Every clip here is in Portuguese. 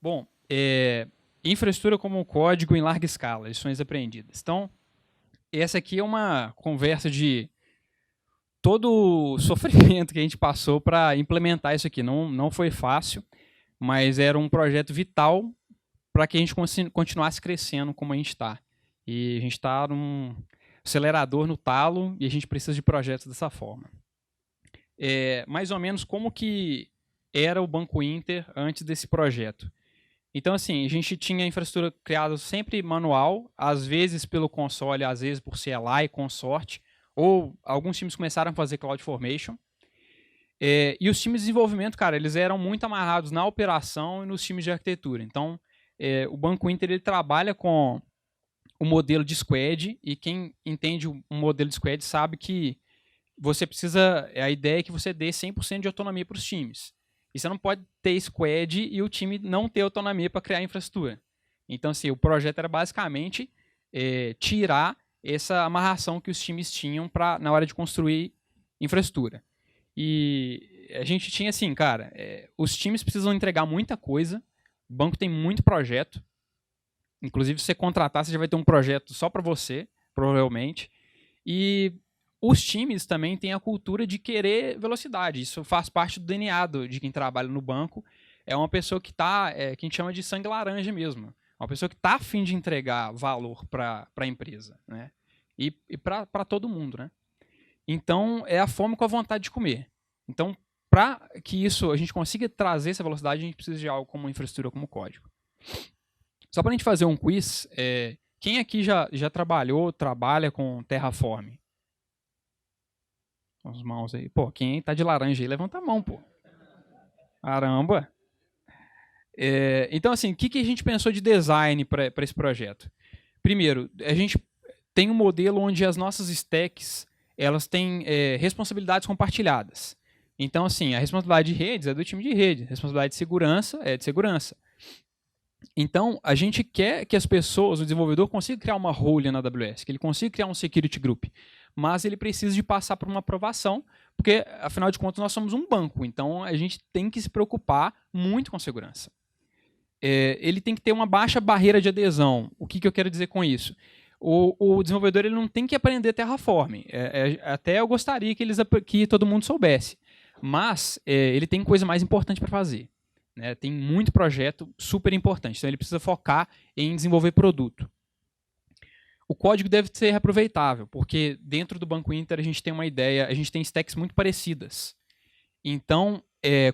Bom, infraestrutura como código em larga escala, lições aprendidas. Então, essa aqui é uma conversa de todo o sofrimento que a gente passou para implementar isso aqui. Não foi fácil, mas era um projeto vital para que a gente continuasse crescendo como a gente está. E a gente está num acelerador no talo e a gente precisa de projetos dessa forma. Mais ou menos como que era o Banco Inter antes desse projeto. Então, assim, a gente tinha a infraestrutura criada sempre manual, às vezes pelo console, às vezes por CLI, consorte, ou alguns times começaram a fazer CloudFormation. E os times de desenvolvimento, cara, eles eram muito amarrados na operação e nos times de arquitetura. Então, o Banco Inter ele trabalha com o modelo de squad, e quem entende o modelo de squad sabe que você precisa, a ideia é que você dê 100% de autonomia para os times. E você não pode ter squad e o time não ter autonomia para criar infraestrutura. Então, assim, o projeto era basicamente tirar essa amarração que os times tinham na hora de construir infraestrutura. E a gente tinha assim, cara, os times precisam entregar muita coisa, o banco tem muito projeto, inclusive se você contratar, você já vai ter um projeto só para você, provavelmente, e os times também têm a cultura de querer velocidade, isso faz parte do DNA de quem trabalha no banco, é uma pessoa que está, que a gente chama de sangue laranja mesmo, uma pessoa que está a fim de entregar valor para a empresa, né? E para todo mundo, né? Então, é a fome com a vontade de comer. Então, para que a gente consiga trazer essa velocidade, a gente precisa de algo como infraestrutura, como código. Só para a gente fazer um quiz, quem aqui já trabalha com Terraform? As mãos aí. Pô, quem está de laranja aí, levanta a mão, pô. Caramba! Então, assim, o que a gente pensou de design para esse projeto? Primeiro, a gente tem um modelo onde as nossas stacks elas têm responsabilidades compartilhadas. Então, assim, a responsabilidade de redes é do time de rede, a responsabilidade de segurança é de segurança. Então, a gente quer que as pessoas, o desenvolvedor, consiga criar uma role na AWS, que ele consiga criar um security group, mas ele precisa de passar por uma aprovação, porque, afinal de contas, nós somos um banco, então a gente tem que se preocupar muito com segurança. Ele tem que ter uma baixa barreira de adesão. O que eu quero dizer com isso? O desenvolvedor ele não tem que aprender Terraform. Até eu gostaria que todo mundo soubesse. Mas ele tem coisa mais importante para fazer. Né? Tem muito projeto super importante. Então ele precisa focar em desenvolver produto. O código deve ser reaproveitável, porque dentro do Banco Inter a gente tem uma ideia, a gente tem stacks muito parecidas. Então,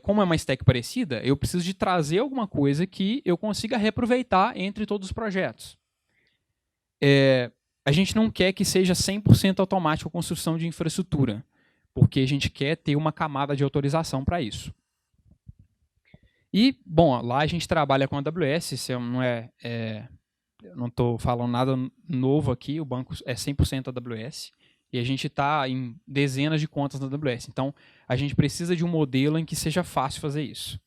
como é uma stack parecida, eu preciso de trazer alguma coisa que eu consiga reaproveitar entre todos os projetos. A gente não quer que seja 100% automático a construção de infraestrutura, porque a gente quer ter uma camada de autorização para isso. E, bom, lá a gente trabalha com a AWS, isso eu não estou falando nada novo aqui, o banco é 100% AWS, e a gente está em dezenas de contas na AWS. Então, a gente precisa de um modelo em que seja fácil fazer isso.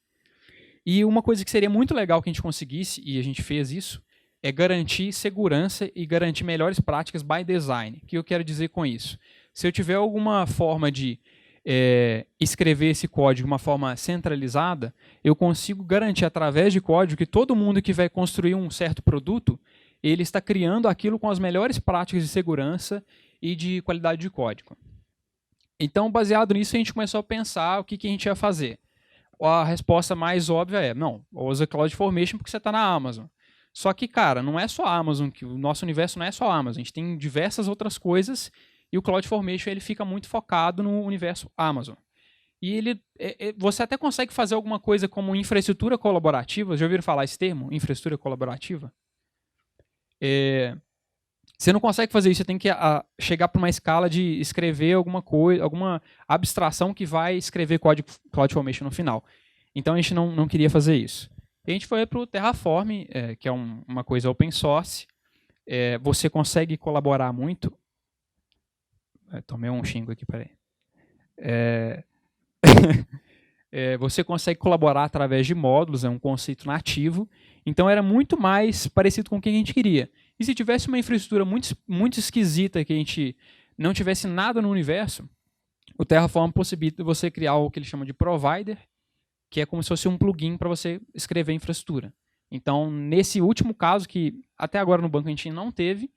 E uma coisa que seria muito legal que a gente conseguisse, e a gente fez isso, é garantir segurança e garantir melhores práticas by design. O que eu quero dizer com isso? Se eu tiver alguma forma de escrever esse código de uma forma centralizada, eu consigo garantir através de código que todo mundo que vai construir um certo produto, ele está criando aquilo com as melhores práticas de segurança e de qualidade de código. Então, baseado nisso, a gente começou a pensar o que a gente ia fazer. A resposta mais óbvia é, não, usa CloudFormation porque você está na Amazon. Só que, cara, não é só a Amazon, que o nosso universo não é só a Amazon, a gente tem diversas outras coisas e o CloudFormation ele fica muito focado no universo Amazon. E você até consegue fazer alguma coisa como infraestrutura colaborativa, já ouviram falar esse termo, infraestrutura colaborativa? Você não consegue fazer isso, você tem que chegar para uma escala de escrever alguma coisa, alguma abstração que vai escrever código CloudFormation no final. Então a gente não queria fazer isso. E a gente foi para o Terraform, que é uma coisa open source. Você consegue colaborar muito. Tomei um xingo aqui, peraí. Você consegue colaborar através de módulos, é um conceito nativo. Então era muito mais parecido com o que a gente queria. E se tivesse uma infraestrutura muito esquisita, que a gente não tivesse nada no universo, o Terraform possibilita você criar o que ele chama de provider, que é como se fosse um plugin para você escrever infraestrutura. Então, nesse último caso, que até agora no banco a gente não teve,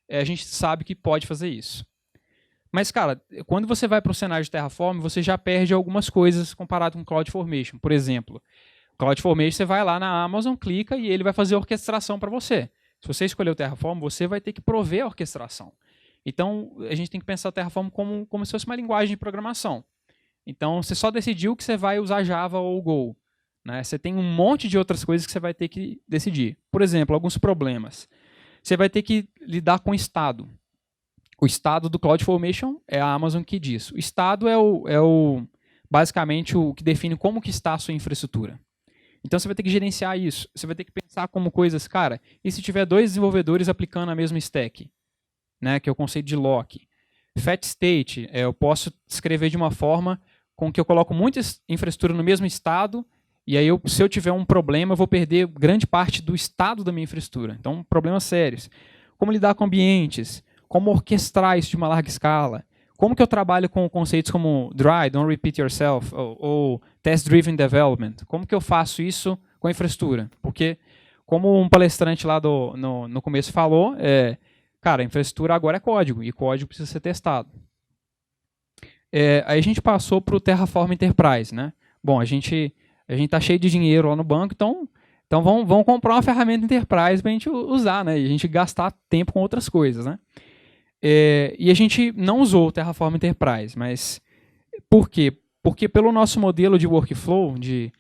a gente sabe que pode fazer isso. Mas, cara, quando você vai para o cenário de Terraform, você já perde algumas coisas comparado com CloudFormation. Por exemplo, CloudFormation, você vai lá na Amazon, clica e ele vai fazer a orquestração para você. Se você escolher o Terraform, você vai ter que prover a orquestração. Então, a gente tem que pensar o Terraform como se fosse uma linguagem de programação. Então, você só decidiu que você vai usar Java ou Go. Né? Você tem um monte de outras coisas que você vai ter que decidir. Por exemplo, alguns problemas. Você vai ter que lidar com o estado. O estado do CloudFormation é a Amazon que diz. O estado basicamente o que define como que está a sua infraestrutura. Então você vai ter que gerenciar isso. Você vai ter que pensar como coisas, cara, e se tiver 2 desenvolvedores aplicando a mesma stack? Né, que é o conceito de lock. Fat state, eu posso escrever de uma forma com que eu coloco muita infraestrutura no mesmo estado, e aí se eu tiver um problema, eu vou perder grande parte do estado da minha infraestrutura. Então, problemas sérios. Como lidar com ambientes? Como orquestrar isso de uma larga escala? Como que eu trabalho com conceitos como dry, don't repeat yourself, ou test-driven development? Como que eu faço isso com a infraestrutura? Porque, como um palestrante lá no começo falou, cara, a infraestrutura agora é código, e código precisa ser testado. Aí a gente passou para o Terraform Enterprise. Né? Bom, a gente está cheio de dinheiro lá no banco, então vamos comprar uma ferramenta Enterprise para a gente usar, né? E a gente gastar tempo com outras coisas. Né? E a gente não usou o Terraform Enterprise, mas por quê? Porque pelo nosso modelo de workflow, de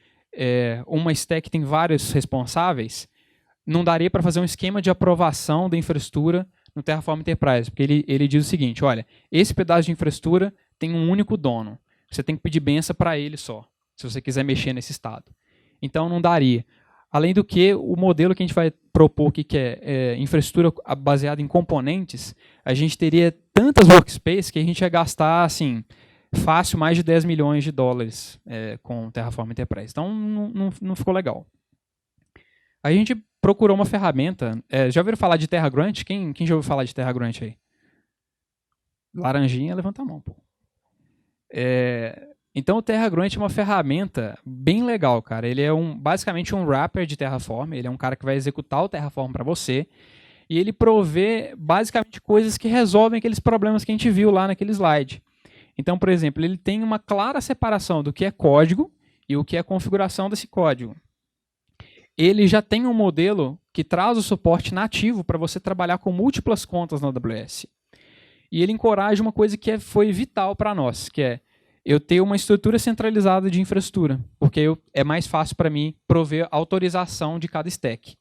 uma stack tem vários responsáveis, não daria para fazer um esquema de aprovação da infraestrutura no Terraform Enterprise, porque ele diz o seguinte, olha, esse pedaço de infraestrutura tem um único dono, você tem que pedir benção para ele só, se você quiser mexer nesse estado. Então não daria. Além do que, o modelo que a gente vai propor aqui, que é infraestrutura baseada em componentes, a gente teria tantas workspaces que a gente ia gastar, assim, fácil mais de 10 milhões de dólares com o Terraform Enterprise. Então não ficou legal. A gente procurou uma ferramenta. Já ouviram falar de TerraGrunt? Quem já ouviu falar de TerraGrunt aí? Laranjinha, levanta a mão, pô. Então o TerraGrunt é uma ferramenta bem legal, cara. Ele é basicamente um wrapper de Terraform. Ele é um cara que vai executar o Terraform para você. E ele provê basicamente coisas que resolvem aqueles problemas que a gente viu lá naquele slide. Então, por exemplo, ele tem uma clara separação do que é código e o que é configuração desse código. Ele já tem um modelo que traz o suporte nativo para você trabalhar com múltiplas contas na AWS. E ele encoraja uma coisa que foi vital para nós, que é eu ter uma estrutura centralizada de infraestrutura, porque é mais fácil para mim prover a autorização de cada stack.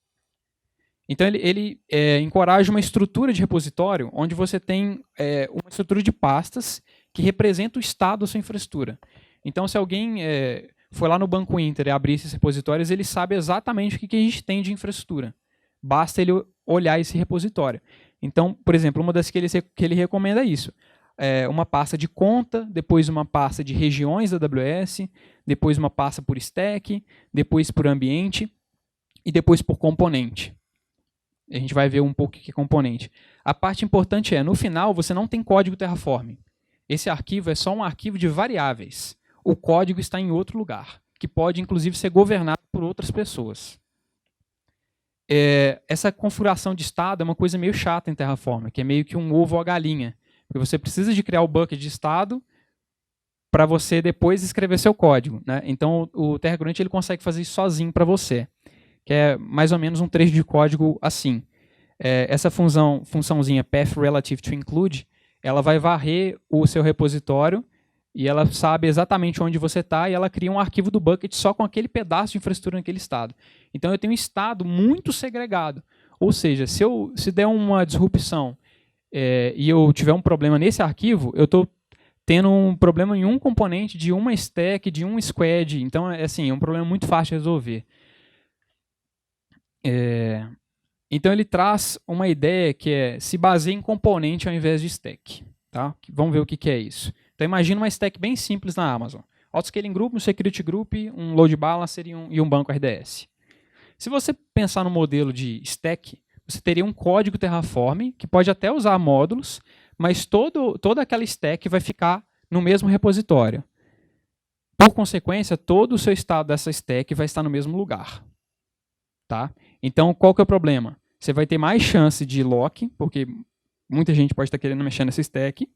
Então ele encoraja uma estrutura de repositório onde você tem uma estrutura de pastas que representa o estado da sua infraestrutura. Então se alguém foi lá no Banco Inter e abrir esses repositórios, ele sabe exatamente o que a gente tem de infraestrutura. Basta ele olhar esse repositório. Então, por exemplo, uma das que ele recomenda é isso. Uma pasta de conta, depois uma pasta de regiões da AWS, depois uma pasta por stack, depois por ambiente e depois por componente. A gente vai ver um pouco o que é componente. A parte importante no final, você não tem código Terraform. Esse arquivo é só um arquivo de variáveis. O código está em outro lugar, que pode, inclusive, ser governado por outras pessoas. Essa configuração de estado é uma coisa meio chata em Terraform, que é meio que um ovo ou a galinha. Porque você precisa de criar o bucket de estado para você depois escrever seu código. Né? Então, o TerraGrunt ele consegue fazer isso sozinho para você, que é mais ou menos um trecho de código assim. Essa funçãozinha path relative to include, ela vai varrer o seu repositório e ela sabe exatamente onde você está e ela cria um arquivo do bucket só com aquele pedaço de infraestrutura naquele estado. Então eu tenho um estado muito segregado. Ou seja, se der uma disrupção e eu tiver um problema nesse arquivo, eu estou tendo um problema em um componente de uma stack, de um squad. Então é um problema muito fácil de resolver. Então ele traz uma ideia que se baseia em componente ao invés de stack. Tá? Vamos ver o que é isso. Então imagina uma stack bem simples na Amazon. Autoscaling Group, um Security Group, um Load Balancer e um banco RDS. Se você pensar no modelo de stack, você teria um código Terraform, que pode até usar módulos, mas toda aquela stack vai ficar no mesmo repositório. Por consequência, todo o seu estado dessa stack vai estar no mesmo lugar. tá? Então, qual que é o problema? Você vai ter mais chance de lock, porque muita gente pode estar querendo mexer nessa stack.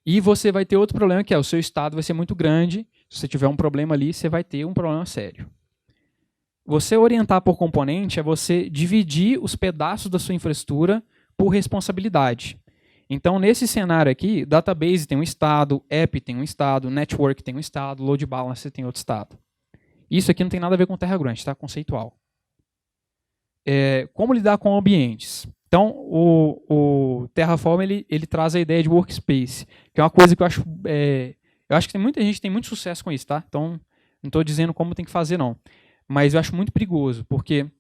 E você vai ter outro problema, que é o seu estado vai ser muito grande. Se você tiver um problema ali, você vai ter um problema sério. Você orientar por componente é você dividir os pedaços da sua infraestrutura por responsabilidade. Então, nesse cenário aqui, database tem um estado, app tem um estado, network tem um estado, load balancer tem outro estado. Isso aqui não tem nada a ver com Terra Grande, tá? Conceitual. Como lidar com ambientes? Então, o Terraform ele traz a ideia de workspace, que é uma coisa que eu acho que muita gente tem muito sucesso com isso, tá? Então, não estou dizendo como tem que fazer, não. Mas eu acho muito perigoso, porque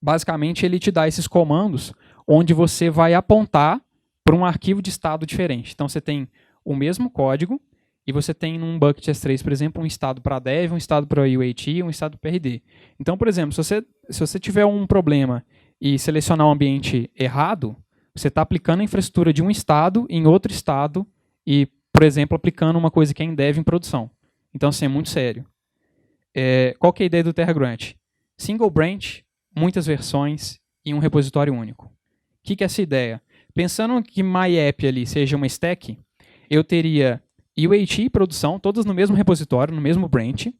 basicamente ele te dá esses comandos onde você vai apontar para um arquivo de estado diferente. Então, você tem o mesmo código e você tem num bucket S3, por exemplo, um estado para dev, um estado para UAT e um estado para RD. Então, por exemplo, se você tiver um problema e selecionar um ambiente errado, você está aplicando a infraestrutura de um estado em outro estado e, por exemplo, aplicando uma coisa que é em dev em produção. Então, assim, é muito sério. Qual que é a ideia do Terra Grant? Single branch, muitas versões e um repositório único. O que é essa ideia? Pensando que MyApp ali seja uma stack, eu teria UAT e produção, todas no mesmo repositório, no mesmo branch.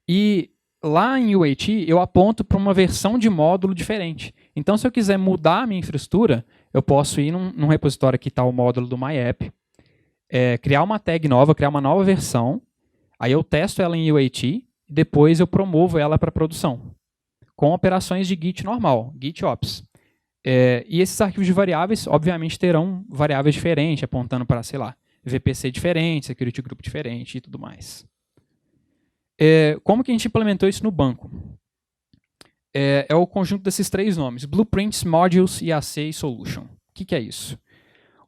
E lá em UAT, eu aponto para uma versão de módulo diferente. Então, se eu quiser mudar a minha infraestrutura, eu posso ir num repositório que está o módulo do MyApp, criar uma tag nova, criar uma nova versão, aí eu testo ela em UAT, e depois eu promovo ela para produção, com operações de Git normal, Git Ops. E esses arquivos de variáveis, obviamente, terão variáveis diferentes, apontando para, sei lá, VPC diferente, security group diferente e tudo mais. Como que a gente implementou isso no banco? É o conjunto desses três nomes, Blueprints, Modules, IAC e Solution. O que é isso?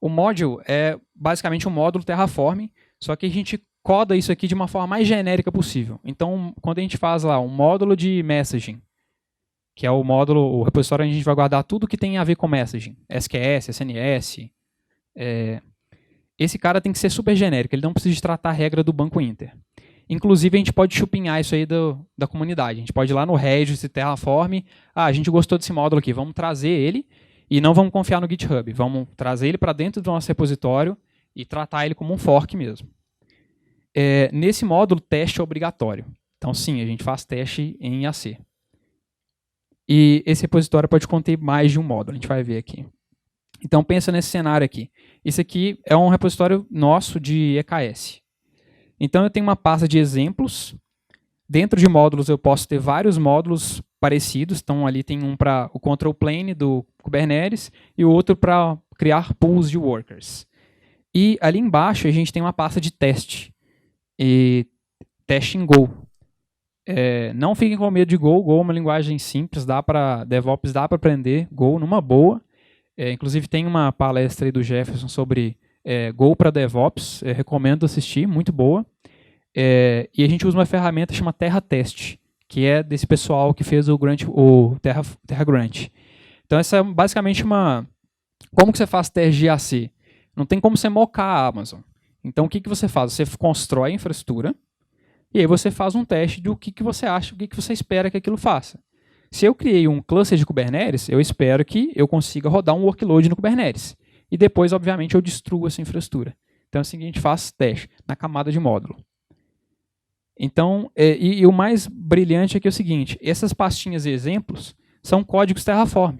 O module é basicamente um módulo Terraform, só que a gente coda isso aqui de uma forma mais genérica possível. Então, quando a gente faz lá um módulo de messaging, que é o repositório onde a gente vai guardar tudo que tem a ver com messaging, SQS, SNS, esse cara tem que ser super genérico, ele não precisa de tratar a regra do Banco Inter. Inclusive, a gente pode chupinhar isso aí da comunidade. A gente pode ir lá no Regis e Terraform, a gente gostou desse módulo aqui, vamos trazer ele e não vamos confiar no GitHub, vamos trazer ele para dentro do nosso repositório e tratar ele como um fork mesmo. Nesse módulo, teste é obrigatório. Então, sim, a gente faz teste em IAC. E esse repositório pode conter mais de um módulo, a gente vai ver aqui. Então, pensa nesse cenário aqui. Isso aqui é um repositório nosso de EKS. Então, eu tenho uma pasta de exemplos. Dentro de módulos, eu posso ter vários módulos parecidos. Então, ali tem um para o control plane do Kubernetes e o outro para criar pools de workers. E ali embaixo, a gente tem uma pasta de teste. E teste em Go. Não fiquem com medo de Go. Go é uma linguagem simples, DevOps dá para aprender Go numa boa. Inclusive tem uma palestra aí do Jefferson sobre Go para DevOps, recomendo assistir, muito boa. E a gente usa uma ferramenta chamada Terra Test, que é desse pessoal que fez o Terra Grant. Então essa é basicamente como que você faz teste de IAC? Não tem como você mocar a Amazon. Então o que você faz? Você constrói a infraestrutura e aí você faz um teste do que você acha, o que você espera que aquilo faça. Se eu criei um cluster de Kubernetes, eu espero que eu consiga rodar um workload no Kubernetes. E depois, obviamente, eu destruo essa infraestrutura. Então é assim que a gente faz teste, na camada de módulo. Então, e o mais brilhante aqui é o seguinte, essas pastinhas de exemplos são códigos Terraform.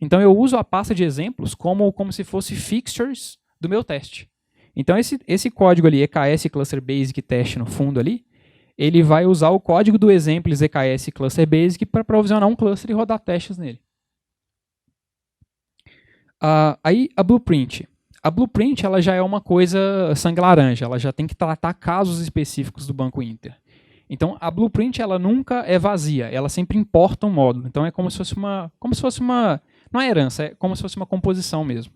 Então eu uso a pasta de exemplos como se fosse fixtures do meu teste. Então esse código ali, EKS Cluster Basic Test no fundo ali, ele vai usar o código do exemples EKS Cluster Basic para provisionar um cluster e rodar testes nele. Aí a Blueprint. A Blueprint ela já é uma coisa sangue laranja, ela já tem que tratar casos específicos do Banco Inter. Então a Blueprint ela nunca é vazia, ela sempre importa um módulo. Então é como se fosse uma não é herança, é como se fosse uma composição mesmo.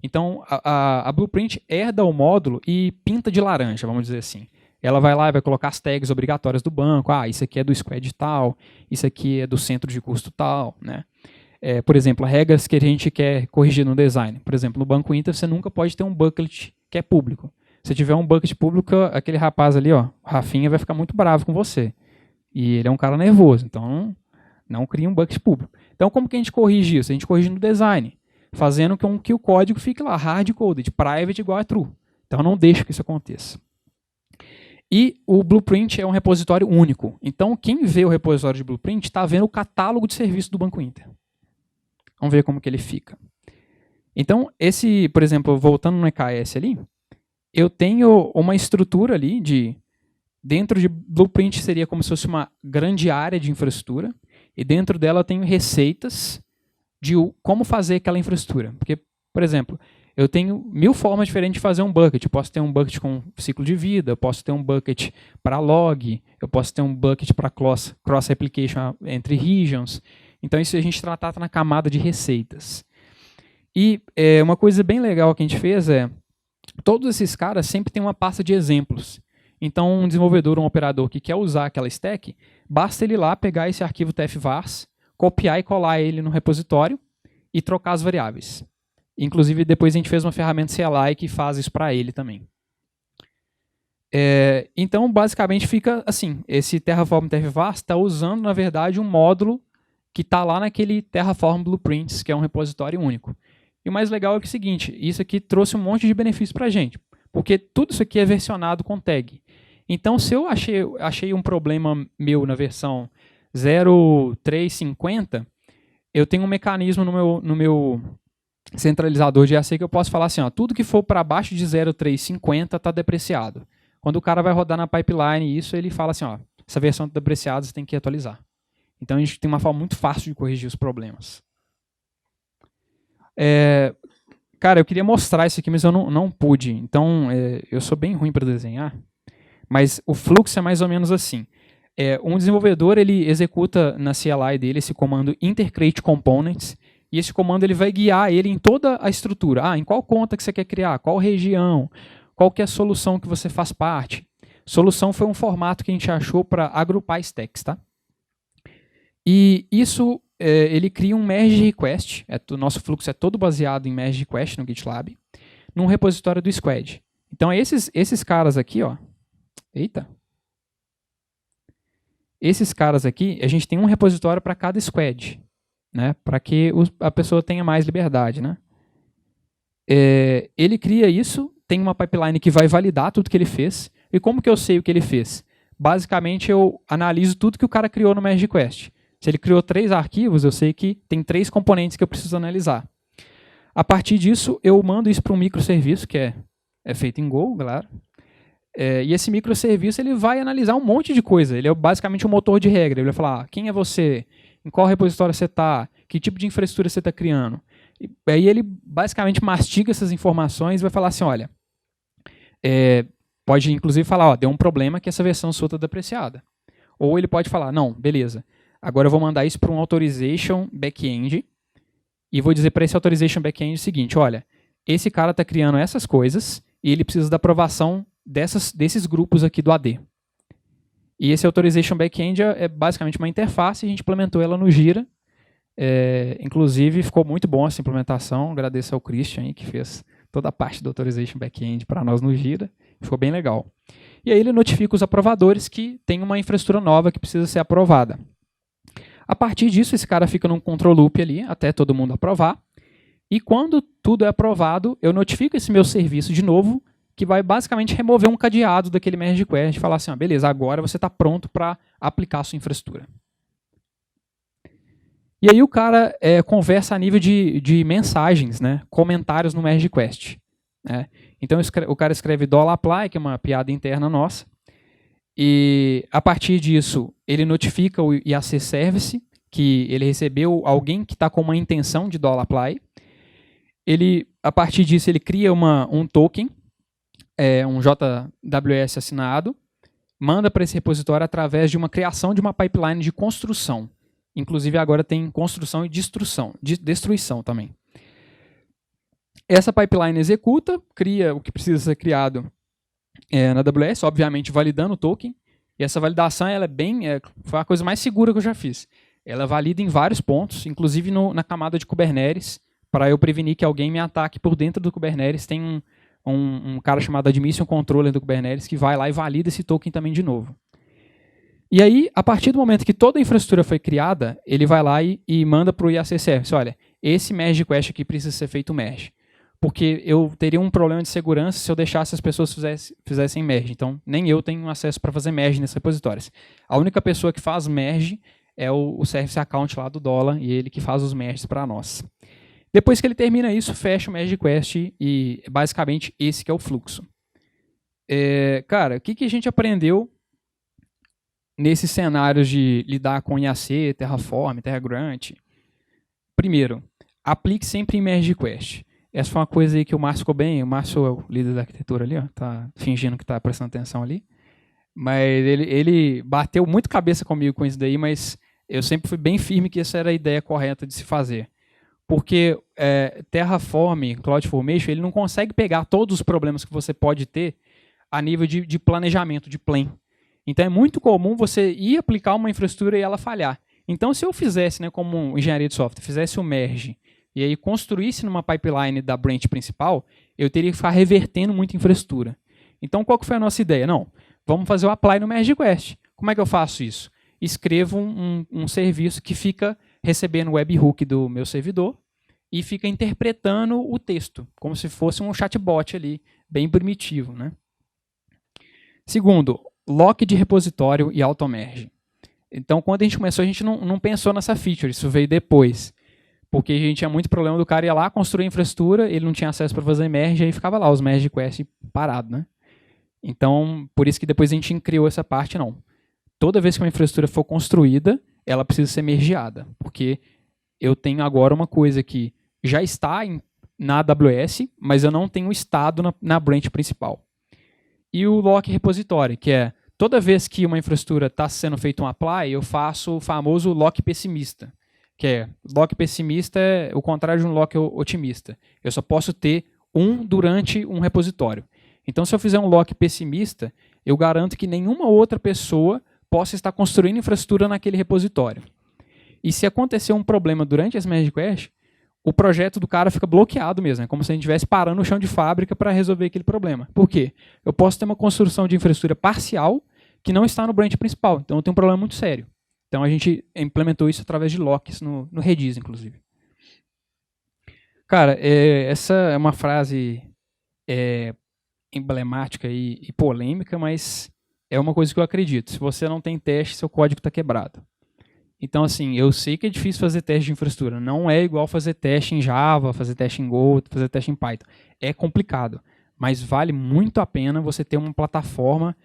Então a Blueprint herda o módulo e pinta de laranja, vamos dizer assim. Ela vai lá e vai colocar as tags obrigatórias do banco. Isso aqui é do squad tal, isso aqui é do centro de custo tal, né? Por exemplo, regras que a gente quer corrigir no design. Por exemplo, no Banco Inter você nunca pode ter um bucket que é público. Se tiver um bucket público, aquele rapaz ali, o Rafinha, vai ficar muito bravo com você. E ele é um cara nervoso, então Não cria um bucket público. Então, como que a gente corrige isso? A gente corrige no design, fazendo com que o código fique lá, hard-coded, private igual a true. Então, não deixa que isso aconteça. E o Blueprint é um repositório único. Então, quem vê o repositório de Blueprint está vendo o catálogo de serviço do Banco Inter. Vamos ver como que ele fica. Então, esse, por exemplo, voltando no EKS ali, eu tenho uma estrutura ali dentro de Blueprint seria como se fosse uma grande área de infraestrutura, e dentro dela eu tenho receitas de como fazer aquela infraestrutura. Porque, por exemplo, eu tenho 1000 formas diferentes de fazer um bucket. Eu posso ter um bucket com ciclo de vida, eu posso ter um bucket para log, eu posso ter um bucket para cross-replication entre regions. Então, isso a gente trata na camada de receitas. E uma coisa bem legal que a gente fez todos esses caras sempre têm uma pasta de exemplos. Então, um desenvolvedor, um operador que quer usar aquela stack, basta ele ir lá pegar esse arquivo tfvars, copiar e colar ele no repositório e trocar as variáveis. Inclusive, depois a gente fez uma ferramenta CLI que faz isso para ele também. Então, basicamente, fica assim. Esse Terraform tfvars está usando, na verdade, um módulo que está lá naquele Terraform Blueprints, que é um repositório único. E o mais legal é que é o seguinte, isso aqui trouxe um monte de benefício para a gente, porque tudo isso aqui é versionado com tag. Então, se eu achei um problema meu na versão 0.350, eu tenho um mecanismo no meu centralizador de IAC que eu posso falar assim, ó, tudo que for para baixo de 0.350 está depreciado. Quando o cara vai rodar na pipeline isso, ele fala assim, ó, essa versão está depreciada, você tem que atualizar. Então, a gente tem uma forma muito fácil de corrigir os problemas. Cara, eu queria mostrar isso aqui, mas eu não pude. Então, eu sou bem ruim para desenhar. Mas o fluxo é mais ou menos assim. Um desenvolvedor ele executa na CLI dele esse comando intercreate components, e esse comando ele vai guiar ele em toda a estrutura. Em qual conta que você quer criar, qual região, qual que é a solução que você faz parte. Solução foi um formato que a gente achou para agrupar stacks. Tá? E isso, ele cria um merge request, o nosso fluxo é todo baseado em merge request no GitLab, num repositório do Squad. Então, esses caras aqui, ó, esses caras aqui, a gente tem um repositório para cada squad, né, para que a pessoa tenha mais liberdade. Né? Ele cria isso, tem uma pipeline que vai validar tudo que ele fez. E como que eu sei o que ele fez? Basicamente, eu analiso tudo que o cara criou no merge request. Se ele criou 3 arquivos, eu sei que tem 3 componentes que eu preciso analisar. A partir disso, eu mando isso para um microserviço, que é feito em Go, claro. E esse microserviço ele vai analisar um monte de coisa. Ele é basicamente um motor de regra. Ele vai falar quem é você, em qual repositório você está, que tipo de infraestrutura você está criando. E aí ele basicamente mastiga essas informações e vai falar assim, olha, pode inclusive falar, deu um problema que essa versão sua está depreciada. Ou ele pode falar, não, beleza, agora eu vou mandar isso para um authorization backend e vou dizer para esse authorization backend o seguinte, olha, esse cara está criando essas coisas e ele precisa da aprovação desses grupos aqui do AD. E esse authorization backend é basicamente uma interface, a gente implementou ela no Jira. Inclusive, ficou muito bom essa implementação. Agradeço ao Christian, aí, que fez toda a parte do authorization backend para nós no Jira. Ficou bem legal. E aí ele notifica os aprovadores que tem uma infraestrutura nova que precisa ser aprovada. A partir disso, esse cara fica num control loop ali, até todo mundo aprovar. E quando tudo é aprovado, eu notifico esse meu serviço de novo, que vai basicamente remover um cadeado daquele merge request e falar assim, beleza, agora você está pronto para aplicar a sua infraestrutura. E aí o cara conversa a nível de mensagens, né, comentários no merge request. Né? Então o cara escreve $apply, que é uma piada interna nossa, e a partir disso ele notifica o IAC Service, que ele recebeu alguém que está com uma intenção de $apply. A partir disso ele cria um token, um JWS assinado, manda para esse repositório através de uma criação de uma pipeline de construção. Inclusive agora tem construção e destruição também. Essa pipeline executa, cria o que precisa ser criado na AWS, obviamente validando o token. E essa validação ela foi a coisa mais segura que eu já fiz. Ela valida em vários pontos, inclusive na camada de Kubernetes, para eu prevenir que alguém me ataque por dentro do Kubernetes. Tem um cara chamado Admission Controller do Kubernetes que vai lá e valida esse token também de novo. E aí, a partir do momento que toda a infraestrutura foi criada, ele vai lá e manda para o IAC Service, olha, esse merge request aqui precisa ser feito merge. Porque eu teria um problema de segurança se eu deixasse as pessoas fizessem merge. Então, nem eu tenho acesso para fazer merge nesses repositórios. A única pessoa que faz merge é o service account lá do dólar, e ele que faz os merges para nós. Depois que ele termina isso, fecha o merge request e basicamente esse que é o fluxo. Cara, o que a gente aprendeu nesses cenários de lidar com IAC, Terraform, TerraGrant? Primeiro, aplique sempre em merge request. Essa foi uma coisa aí que o Márcio ficou bem. O Márcio é o líder da arquitetura ali, ó, tá fingindo que está prestando atenção ali. Mas ele bateu muito cabeça comigo com isso daí, mas eu sempre fui bem firme que essa era a ideia correta de se fazer. Porque Terraform, CloudFormation, ele não consegue pegar todos os problemas que você pode ter a nível de planejamento, de plan. Então é muito comum você ir aplicar uma infraestrutura e ela falhar. Então se eu fizesse, né, como engenharia de software, fizesse o merge e aí construísse numa pipeline da branch principal, eu teria que ficar revertendo muita infraestrutura. Então qual que foi a nossa ideia? Não, vamos fazer o apply no merge request. Como é que eu faço isso? Escrevo um serviço que fica recebendo o webhook do meu servidor e fica interpretando o texto, como se fosse um chatbot ali, bem primitivo, né? Segundo, lock de repositório e automerge. Então, quando a gente começou, a gente não pensou nessa feature, isso veio depois. Porque a gente tinha muito problema do cara ir lá, construir a infraestrutura, ele não tinha acesso para fazer merge, aí ficava lá os merge requests parados, né? Então, por isso que depois a gente criou essa parte, não. Toda vez que uma infraestrutura for construída, ela precisa ser mergeada, porque eu tenho agora uma coisa que já está na AWS, mas eu não tenho estado na branch principal. E o lock repositório, que é toda vez que uma infraestrutura está sendo feito um apply, eu faço o famoso lock pessimista, que é lock pessimista é o contrário de um lock otimista. Eu só posso ter um durante um repositório. Então, se eu fizer um lock pessimista, eu garanto que nenhuma outra pessoa possa estar construindo infraestrutura naquele repositório. E se acontecer um problema durante esse merge request, o projeto do cara fica bloqueado mesmo. É como se a gente estivesse parando no chão de fábrica para resolver aquele problema. Por quê? Eu posso ter uma construção de infraestrutura parcial que não está no branch principal. Então, eu tenho um problema muito sério. Então, a gente implementou isso através de locks no Redis, inclusive. Cara, essa é uma frase emblemática e polêmica, mas é uma coisa que eu acredito. Se você não tem teste, seu código está quebrado. Então, assim, eu sei que é difícil fazer teste de infraestrutura. Não é igual fazer teste em Java, fazer teste em Go, fazer teste em Python. É complicado, mas vale muito a pena você ter uma plataforma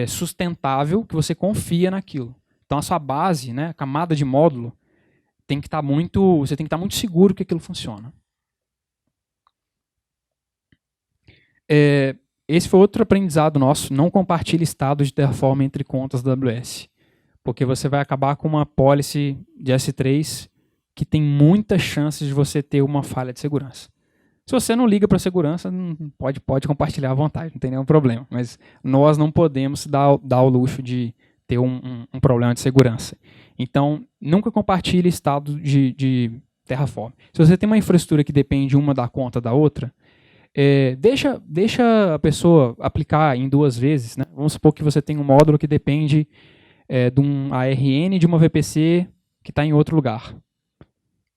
sustentável que você confia naquilo. Então, a sua base, né, a camada de módulo, tem que estar você tem que estar muito seguro que aquilo funciona. Esse foi outro aprendizado nosso. Não compartilhe estado de Terraform entre contas da AWS. Porque você vai acabar com uma policy de S3 que tem muitas chances de você ter uma falha de segurança. Se você não liga para segurança, pode compartilhar à vontade, não tem nenhum problema. Mas nós não podemos dar o luxo de ter um problema de segurança. Então, nunca compartilhe estado de Terraform. Se você tem uma infraestrutura que depende uma da conta da outra, deixa a pessoa aplicar em 2 vezes. Né? Vamos supor que você tem um módulo que depende de um ARN de uma VPC que está em outro lugar.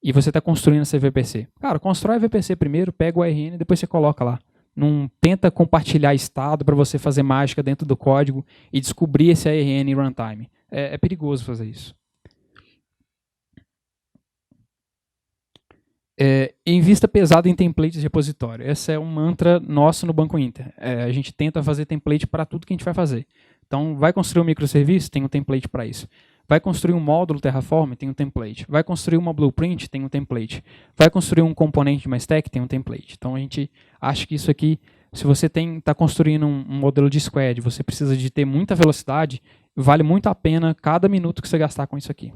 E você está construindo essa VPC. Cara, constrói a VPC primeiro, pega o ARN e depois você coloca lá. Não tenta compartilhar estado para você fazer mágica dentro do código e descobrir esse ARN em runtime. É perigoso fazer isso. Invista pesado em templates de repositório. Esse é um mantra nosso no Banco Inter. A gente tenta fazer template para tudo que a gente vai fazer. Então, vai construir um microserviço? Tem um template para isso. Vai construir um módulo Terraform? Tem um template. Vai construir uma blueprint? Tem um template. Vai construir um componente de uma stack? Tem um template. Então, a gente acha que isso aqui, se você está construindo um modelo de squad, você precisa de ter muita velocidade, vale muito a pena cada minuto que você gastar com isso aqui.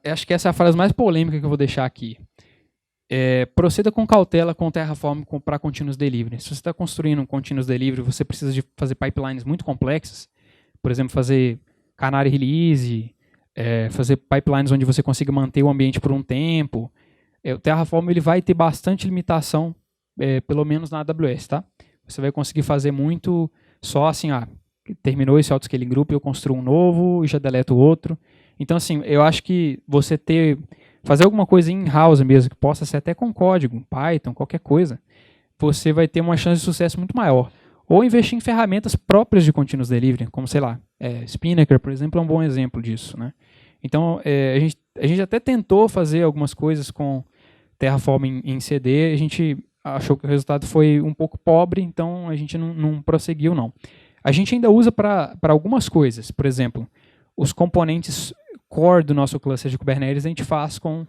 Acho que essa é a frase mais polêmica que eu vou deixar aqui. Proceda com cautela com o Terraform para Continuous Delivery. Se você está construindo um Continuous Delivery, você precisa de fazer pipelines muito complexas. Por exemplo, fazer Canary Release, fazer pipelines onde você consiga manter o ambiente por um tempo. O Terraform ele vai ter bastante limitação, pelo menos na AWS. Tá? Você vai conseguir fazer muito só assim, terminou esse auto-scaling group, eu construo um novo e já deleto o outro. Então, assim, eu acho que você fazer alguma coisa in-house mesmo, que possa ser até com código, Python, qualquer coisa, você vai ter uma chance de sucesso muito maior. Ou investir em ferramentas próprias de continuous delivery, como, sei lá, Spinnaker, por exemplo, é um bom exemplo disso, né? Então, a gente até tentou fazer algumas coisas com Terraform em CD, a gente achou que o resultado foi um pouco pobre, então a gente não prosseguiu, não. A gente ainda usa para algumas coisas, por exemplo, os componentes core do nosso cluster de Kubernetes a gente faz com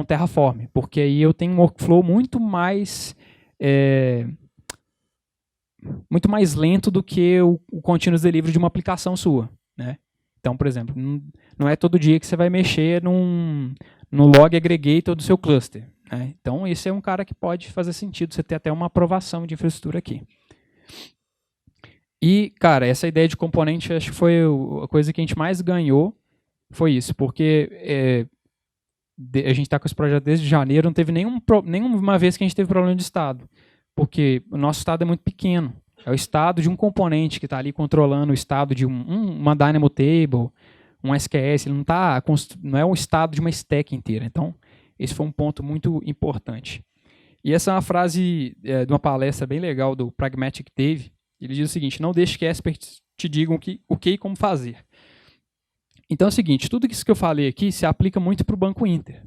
Terraform, porque aí eu tenho um workflow muito mais lento do que o continuous delivery de uma aplicação sua, né? Então, por exemplo, não é todo dia que você vai mexer no log aggregator do seu cluster, né? Então, esse é um cara que pode fazer sentido você ter até uma aprovação de infraestrutura aqui. E, cara, essa ideia de componente, acho que foi a coisa que a gente mais ganhou, foi isso, porque a gente está com esse projeto desde janeiro, não teve nenhuma vez que a gente teve problema de estado, porque o nosso estado é muito pequeno. É o estado de um componente que está ali controlando o estado de uma Dynamo Table, um SQS, ele não é o estado de uma stack inteira. Então, esse foi um ponto muito importante. E essa é uma frase de uma palestra bem legal do Pragmatic Dave. Ele diz o seguinte: não deixe que experts te digam o que e como fazer. Então é o seguinte, tudo isso que eu falei aqui se aplica muito para o Banco Inter,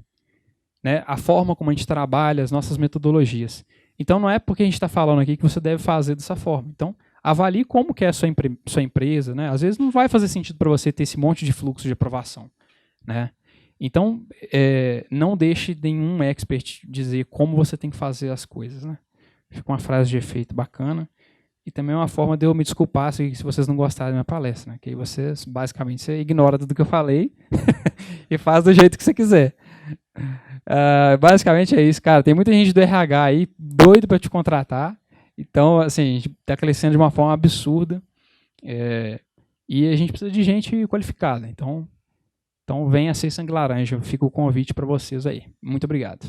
né? A forma como a gente trabalha, as nossas metodologias. Então não é porque a gente está falando aqui que você deve fazer dessa forma. Então avalie como que é a sua empresa, né? Às vezes não vai fazer sentido para você ter esse monte de fluxo de aprovação, né? Então não deixe nenhum expert dizer como você tem que fazer as coisas, né? Fica uma frase de efeito bacana. E também é uma forma de eu me desculpar se vocês não gostarem da minha palestra, né? Que aí basicamente, você ignora tudo que eu falei e faz do jeito que você quiser. Basicamente é isso, cara. Tem muita gente do RH aí doido para te contratar. Então, assim, a gente está crescendo de uma forma absurda. E a gente precisa de gente qualificada. Então venha ser sangue laranja. Fica o convite para vocês aí. Muito obrigado.